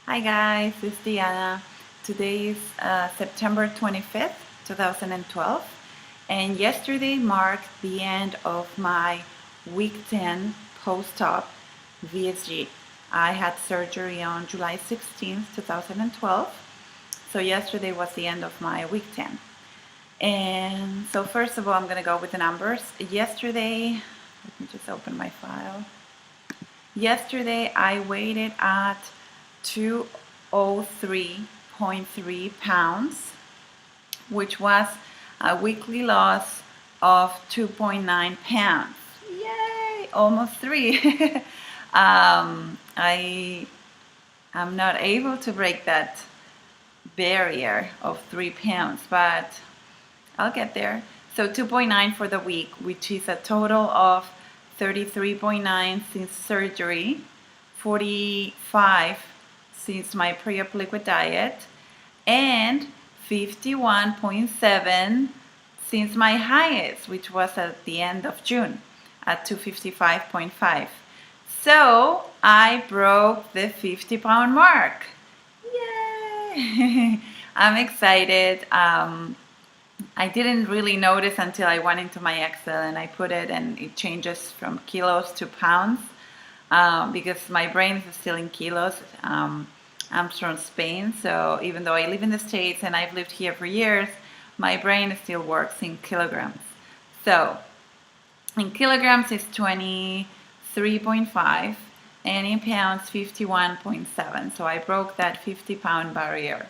Hi guys, this is Diana. Today is September 25th, 2012, and yesterday marked the end of my week 10 post-op VSG. I had surgery on July 16th, 2012, so yesterday was the end of my week 10. And so first of all, I'm going to go with the numbers. Yesterday, let me just open my file. Yesterday I weighed at 203.3 pounds, which was a weekly loss of 2.9 pounds. Yay! Almost 3. I am not able to break that barrier of 3 pounds, but I'll get there. So 2.9 for the week, which is a total of 33.9 since surgery, 45 since my pre-op liquid diet, and 51.7 since my highest, which was at the end of June at 255.5. So I broke the 50-pound mark. Yay! I'm excited. I didn't really notice until I went into my Excel and I put it, and it changes from kilos to pounds because my brain is still in kilos. I'm from Spain, so even though I live in the States and I've lived here for years, my brain still works in kilograms. So in kilograms it's 23.5 and in pounds 51.7. So I broke that 50-pound barrier.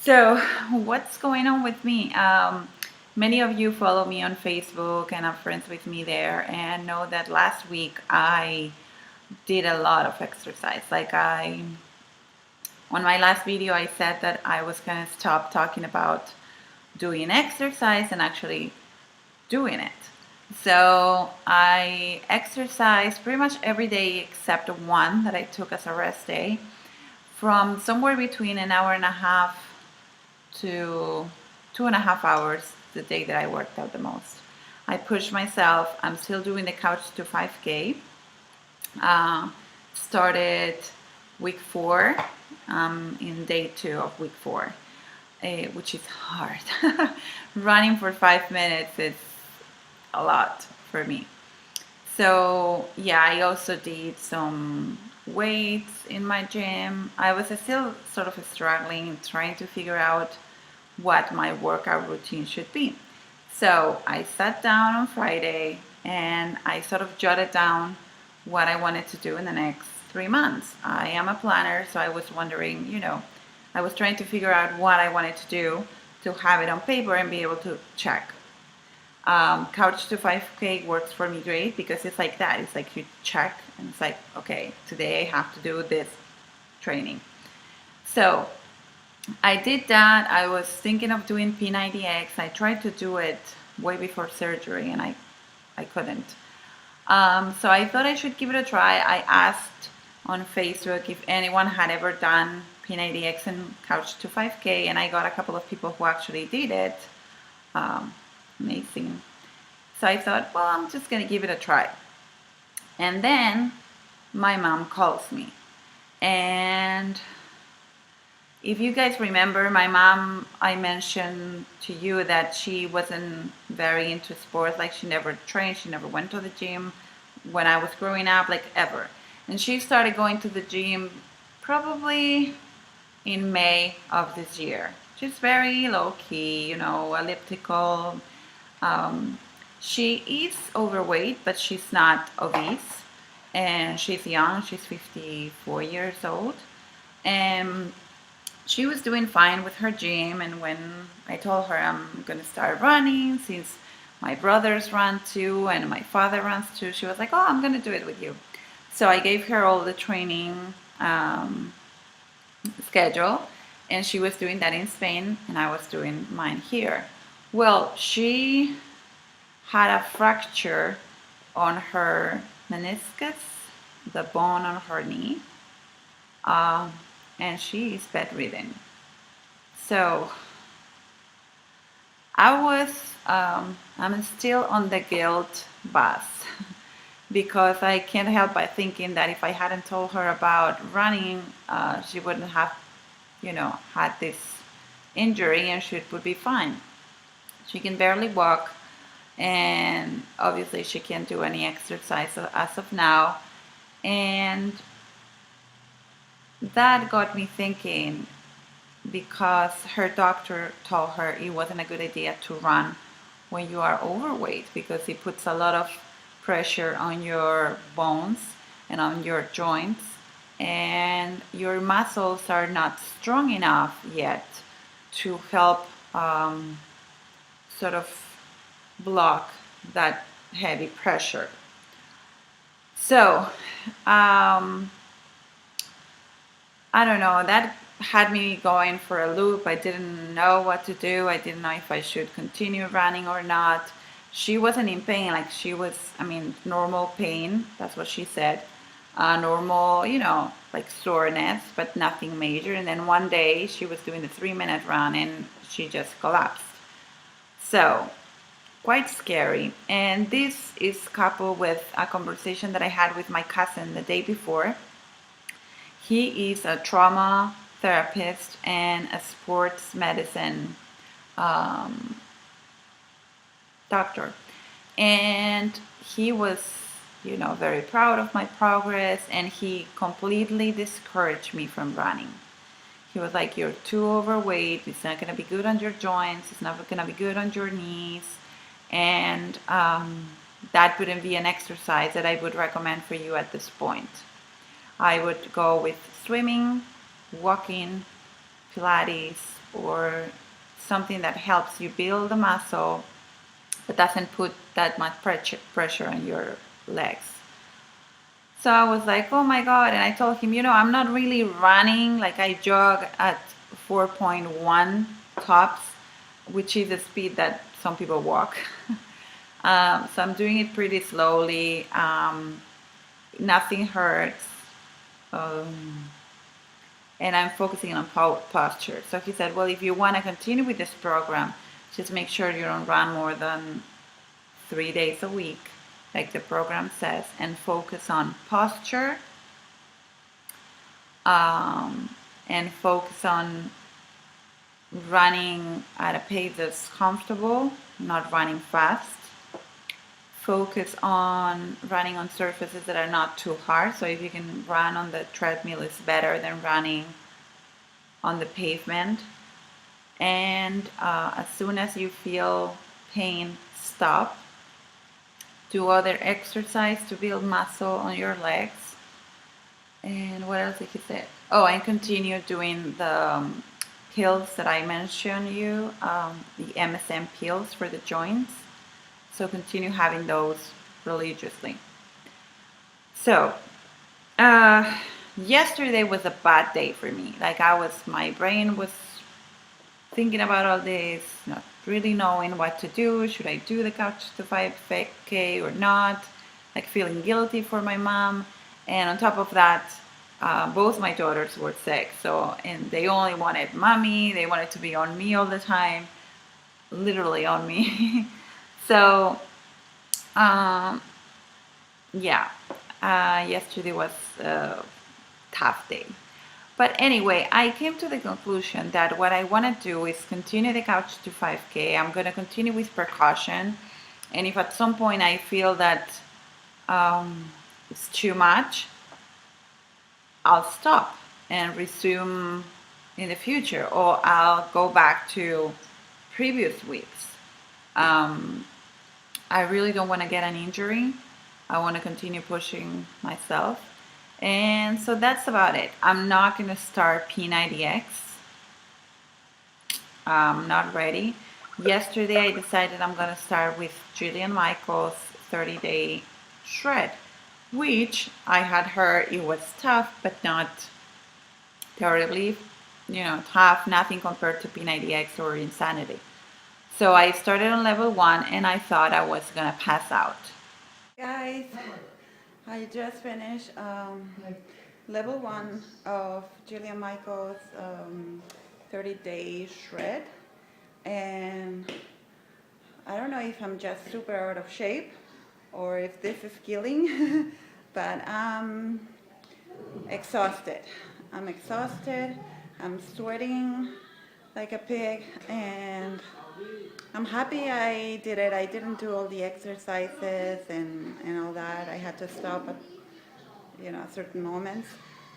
So what's going on with me? Many of you follow me on Facebook and are friends with me there and know that last week I did a lot of exercise. On my last video I said that I was going to stop talking about doing exercise and actually doing it. So I exercised pretty much every day except one that I took as a rest day, from somewhere between an hour and a half to 2.5 hours the day that I worked out the most. I pushed myself. I'm still doing the couch to 5K. Started week 4, in day 2 of week 4, which is hard. Running for 5 minutes is a lot for me. So yeah, I also did some weights in my gym. I was still sort of struggling, trying to figure out what my workout routine should be. So I sat down on Friday and I sort of jotted down what I wanted to do in the next 3 months. I am a planner, so I was wondering, I was trying to figure out what I wanted to do to have it on paper and be able to check. Couch to 5K works for me great because it's like that. It's like you check and it's like, okay, today I have to do this training. So I did that. I was thinking of doing P90X. I tried to do it way before surgery and I couldn't. So I thought I should give it a try. I asked on Facebook if anyone had ever done P90X and Couch to 5K, and I got a couple of people who actually did it. Amazing. So I thought, well, I'm just going to give it a try. And then my mom calls me. And if you guys remember, my mom, I mentioned to you that she wasn't very into sports. Like, she never trained, she never went to the gym when I was growing up, like, ever. And she started going to the gym probably in May of this year. She's very low-key, elliptical. She is overweight, but she's not obese. And she's young, she's 54 years old. And she was doing fine with her gym, and when I told her I'm going to start running, since my brothers run too and my father runs too, she was like, oh, I'm going to do it with you. So I gave her all the training schedule, and she was doing that in Spain, and I was doing mine here. Well, she had a fracture on her meniscus, the bone on her knee, and she is bedridden. So I'm still on the guilt bus because I can't help but thinking that if I hadn't told her about running, she wouldn't have, had this injury, and she would be fine. She can barely walk, and obviously she can't do any exercise as of now. And that got me thinking, because her doctor told her it wasn't a good idea to run when you are overweight, because it puts a lot of pressure on your bones and on your joints, and your muscles are not strong enough yet to help sort of block that heavy pressure. So, I don't know, that had me going for a loop. I didn't know what to do. I didn't know if I should continue running or not. She wasn't in pain, like she was, normal pain. That's what she said. Normal, like soreness, but nothing major. And then one day she was doing the 3-minute run and she just collapsed. So, quite scary. And this is coupled with a conversation that I had with my cousin the day before. He is a trauma therapist and a sports medicine doctor. And he was, very proud of my progress, and he completely discouraged me from running. He was like, "You're too overweight. It's not going to be good on your joints. It's not going to be good on your knees. And that wouldn't be an exercise that I would recommend for you at this point. I would go with swimming, walking, Pilates, or something that helps you build the muscle but doesn't put that much pressure on your legs." So I was like, oh my God. And I told him, I'm not really running. Like, I jog at 4.1 tops, which is the speed that some people walk. So I'm doing it pretty slowly. Nothing hurts. And I'm focusing on posture. So he said, well, if you want to continue with this program, just make sure you don't run more than 3 days a week, like the program says, and focus on posture, and focus on running at a pace that's comfortable, not running fast. Focus on running on surfaces that are not too hard. So if you can run on the treadmill, it's better than running on the pavement. And as soon as you feel pain, stop. Do other exercise to build muscle on your legs. And what else did he say? Oh, and continue doing the pills that I mentioned you, the MSM pills for the joints. So continue having those religiously. So, yesterday was a bad day for me. Like, my brain was thinking about all this, not really knowing what to do. Should I do the couch to 5K or not? Like, feeling guilty for my mom. And on top of that, both my daughters were sick. And they only wanted mommy. They wanted to be on me all the time, literally on me. So, yesterday was a tough day. But anyway, I came to the conclusion that what I want to do is continue the couch to 5K. I'm going to continue with precaution. And if at some point I feel that it's too much, I'll stop and resume in the future, or I'll go back to previous weeks. I really don't want to get an injury. I want to continue pushing myself. And so that's about it. I'm not going to start P90X. I'm not ready. Yesterday I decided I'm going to start with Jillian Michaels' 30-day shred, which I had heard it was tough, but not terribly, tough, nothing compared to P90X or Insanity. So I started on level 1 and I thought I was going to pass out. Guys, I just finished level 1 of Jillian Michaels' 30-day shred, and I don't know if I'm just super out of shape or if this is killing. But I'm exhausted. I'm exhausted. I'm sweating like a pig, and I'm happy I did it. I didn't do all the exercises and all that. I had to stop at certain moments,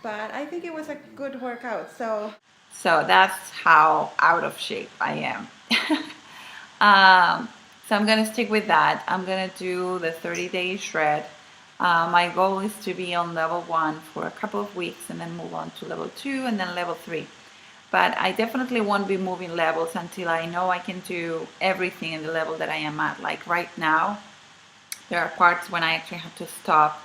but I think it was a good workout. So that's how out of shape I am. So I'm gonna stick with that. I'm gonna do the 30-day shred. My goal is to be on level 1 for a couple of weeks and then move on to level 2 and then level 3. But I definitely won't be moving levels until I know I can do everything in the level that I am at. Like right now, there are parts when I actually have to stop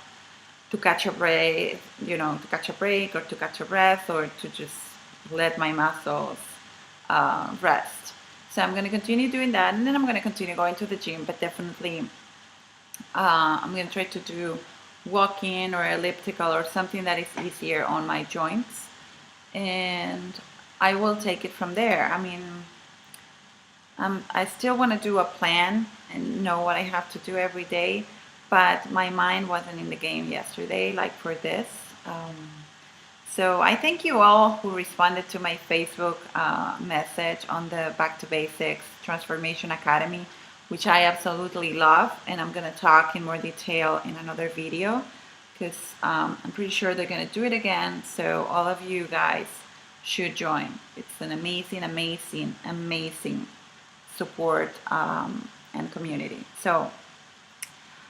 to catch a break, to catch a break or to catch a breath or to just let my muscles rest. So I'm going to continue doing that, and then I'm going to continue going to the gym, but definitely I'm going to try to do walking or elliptical or something that is easier on my joints, and I will take it from there. I mean, I still want to do a plan and know what I have to do every day, but my mind wasn't in the game yesterday, like for this. Um, so I thank you all who responded to my Facebook message on the Back to Basics Transformation Academy, which I absolutely love, and I'm going to talk in more detail in another video because I'm pretty sure they're going to do it again. So all of you guys should join. It's an amazing, amazing, amazing support and community. So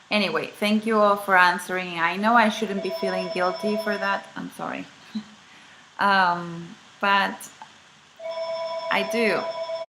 anyway, thank you all for answering. I know I shouldn't be feeling guilty for that. I'm sorry. But I do.